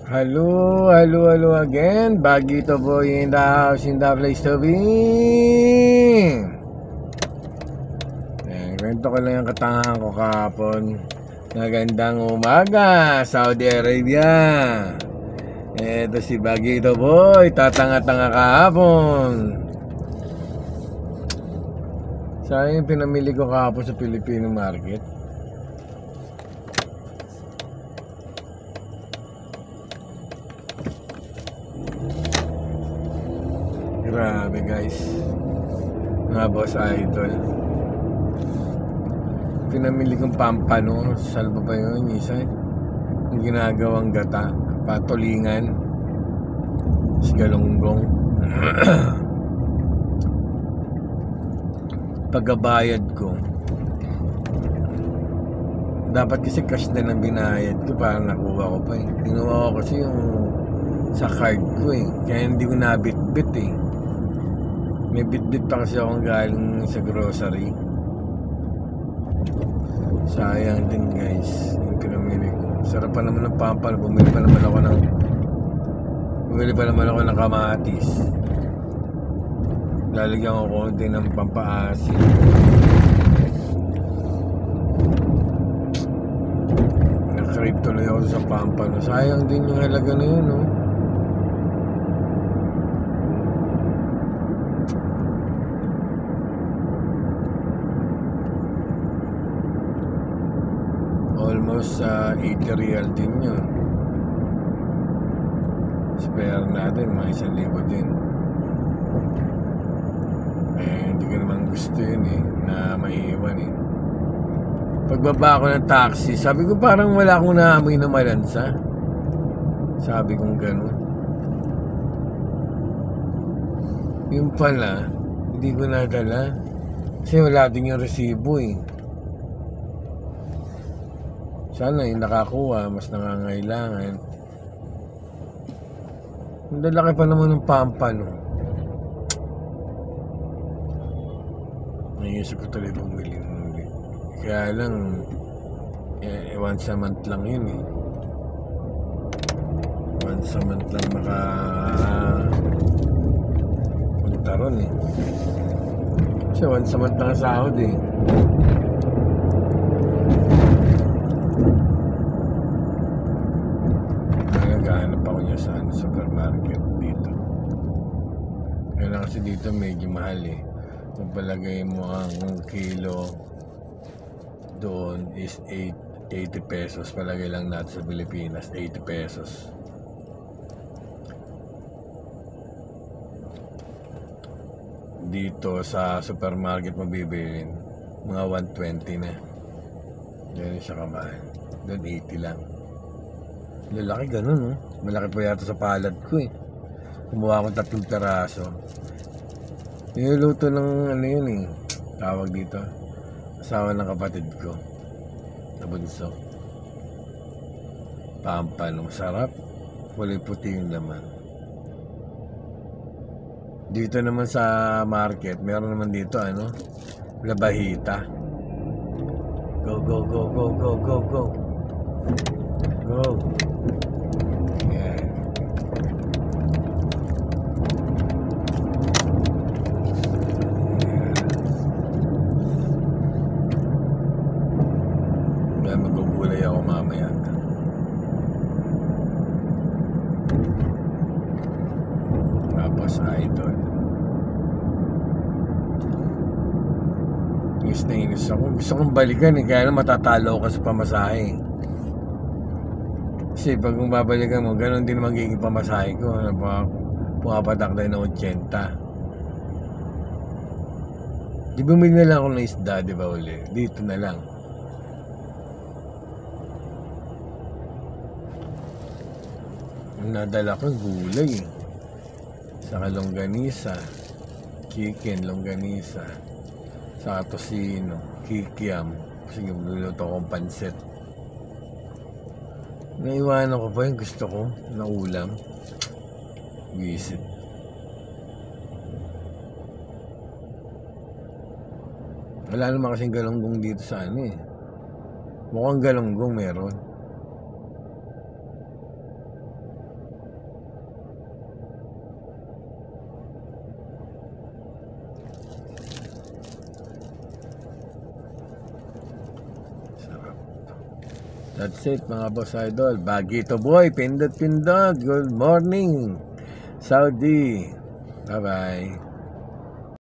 Hello again. Bagito boy in the house, in the place to be. Kwento ko lang yung katangahan ko kahapon. Magandang umaga, Saudi Arabia. Eto si Bagito boy, tatanga-tanga kahapon. Sayang yung pinamili ko kahapon sa Filipino market. Grabe guys, mga boss idol. Pinamili kong pampano. Salba ba yun? Isa yung ginagawang gata, patulingan, galunggong. Pagkabayad ko, dapat kasi cash na lang binayad ko para nakuha ko pa eh. Kinuha ko kasi yung sa card ko eh, kaya hindi ko nabit-bit eh. May bit-bit pa kasi akong galing sa grocery. Sayang din guys yung pinamili ko. Sarap pa naman ng pampal. Bumili pa naman ako ng kamatis. Lalagyan ko konti ng pampaasin. Nakrave tuloy ako sa pampal. Sayang din yung halaga na yun, no? Almost 80 real din yun. Spare natin mga 1,000 din. Hindi ko naman gusto yun eh, na maiiwan eh. Pagbaba ko ng taxi, sabi ko parang wala akong naamoy na malansa. Sabi kong ganun. Yung pala, hindi ko nadala kasi wala din yung resibo eh. Sana yung nakakuha, mas nangangailangan. Ang lalaki pa naman ng pampano. Naisip ko talaga bumili. Kaya lang, once a month lang yun eh. Once a month lang punta ron eh. Kasi once a month lang ang sahod eh. Sa supermarket dito. Kaya kasi dito medyo mahal eh. Kung palagay mo ang kilo doon is 80 pesos. Palagay lang natin sa Pilipinas 80 pesos. Dito sa supermarket mabibilin mga 120 na. Yan siya kamahal. Doon 80 lang. Lalaki ganun, no? Malaki pa yata sa palad ko eh. Kumuha akong 3 peraso. Niluluto ng ano yun eh, tawag dito, asawa ng kapatid ko sa bunso. Pampano, sarap. Kulay puti yung laman. Dito naman sa market, meron naman dito ano, labahita. Go, go, go, go, go, go, go. Go. Yan. Yan, magugulay ako mamaya. Tapos idol. Inis na inis ako. Gusto kong balikan eh, kaya na matatalo ka sa pamasahe. Kasi pag kung babalikan mo, ganoon din magiging pamasahe ko. Pumapatak tayo ng 80. Di bumili na lang ako ng isda, di ba uli? Dito na lang. Nadala ko gulay. Saka longganisa. Chicken, longganisa. Saka tosino. Kikiam. Kasi luluto kong pansit. Naiwanan ko pa yung gusto ko na ulam. Visit. Wala naman kasing galunggong dito sa ano eh. Mukhang galunggong meron. That's it mga boss idol. Bagito boy, pindot. Good morning, Saudi. Bye-bye.